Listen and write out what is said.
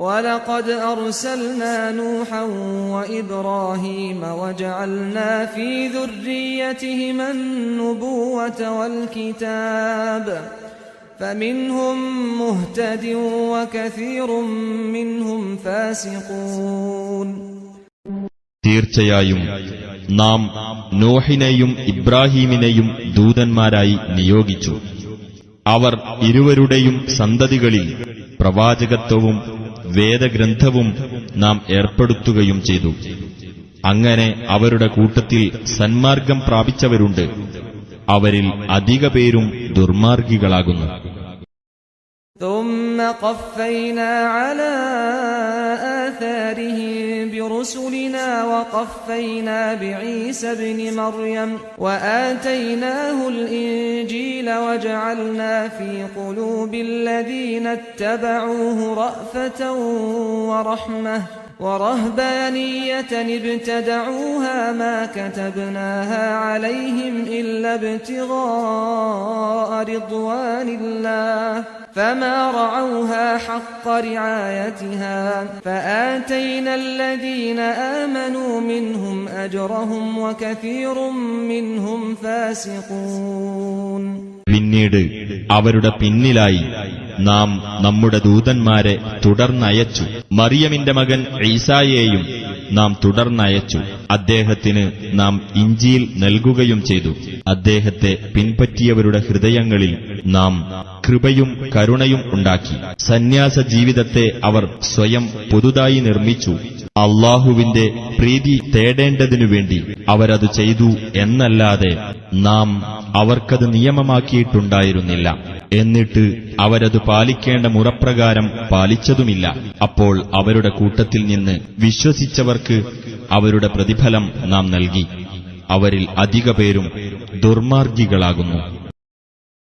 وَلَقَدْ أَرْسَلْنَا نُوحًا وَإِبْرَاهِيمَ وَجَعَلْنَا فِي ذُرِّيَّتِهِمَا النُّبُوَّةَ وَالْكِتَابَ فَمِنْهُمْ مُهْتَدٍ وَكَثِيرٌ مِّنْهُمْ فَاسِقُونَ. തീർച്ചയായും നാം നോഹിനെയും ഇബ്രാഹീമിനെയും ദൂതന്മാരായി നിയോഗിച്ചു. അവർ ഇരുവരുടെയും സന്തതികളിൽ പ്രവാചകത്വവും വേദഗ്രന്ഥവും നാം ഏർപ്പെടുത്തുകയും ചെയ്തു. അങ്ങനെ അവരുടെ കൂട്ടത്തിൽ സന്മാർഗം പ്രാപിച്ചവരുണ്ട്. അവരിൽ അധിക പേരും ദുർമാർഗികളാകുന്നു. ثُمَّ قَفَّيْنَا عَلَى آثَارِهِم بِرُسُلِنَا وَقَفَّيْنَا بِعِيسَى ابْنِ مَرْيَمَ وَآتَيْنَاهُ الْإِنجِيلَ وَجَعَلْنَا فِي قُلُوبِ الَّذِينَ اتَّبَعُوهُ رَأْفَةً وَرَحْمَةً وَرَهْبَانِيَّةً ابْتَدَعُوهَا مَا كَتَبْنَاهَا عَلَيْهِمْ إِلَّا ابْتِغَاءَ رِضْوَانِ اللَّهِ فَمَا رَعَوْهَا حَقَّ رِعَايَتِهَا فَآتَيْنَا الَّذِينَ آمَنُوا مِنْهُمْ أَجْرَهُمْ وَكَثِيرٌ مِّنْهُمْ فَاسِقُونَ. പിന്നീട് അവരുടെ പിന്നിലായി നാം നമ്മുടെ ദൂതന്മാരെ തുടർന്നയച്ചു. മറിയമിന്റെ മകൻ ഈസായെയും നാം തുടർന്നയച്ചു. അദ്ദേഹത്തിന് നാം ഇഞ്ചീൽ നൽകുകയും ചെയ്തു. അദ്ദേഹത്തെ പിൻപറ്റിയവരുടെ ഹൃദയങ്ങളിൽ നാം കൃപയും കരുണയും ഉണ്ടാക്കി. സന്യാസ ജീവിതത്തെ അവർ സ്വയം പുതുതായി നിർമ്മിച്ചു. അല്ലാഹുവിന്റെ പ്രീതി തേടേണ്ടതിനുവേണ്ടി അവരത് ചെയ്തു എന്നല്ലാതെ നാം അവർക്കത് നിയമമാക്കിയിട്ടുണ്ടായിരുന്നില്ല. എന്നിട്ട് അവരത് പാലിക്കേണ്ട മുറപ്രകാരം പാലിച്ചതുമില്ല. അപ്പോൾ അവരുടെ കൂട്ടത്തിൽ നിന്ന് വിശ്വസിച്ചവർക്ക് അവരുടെ പ്രതിഫലം നാം നൽകി. അവരിൽ അധിക പേരും ദുർമാർഗികളാകുന്നു.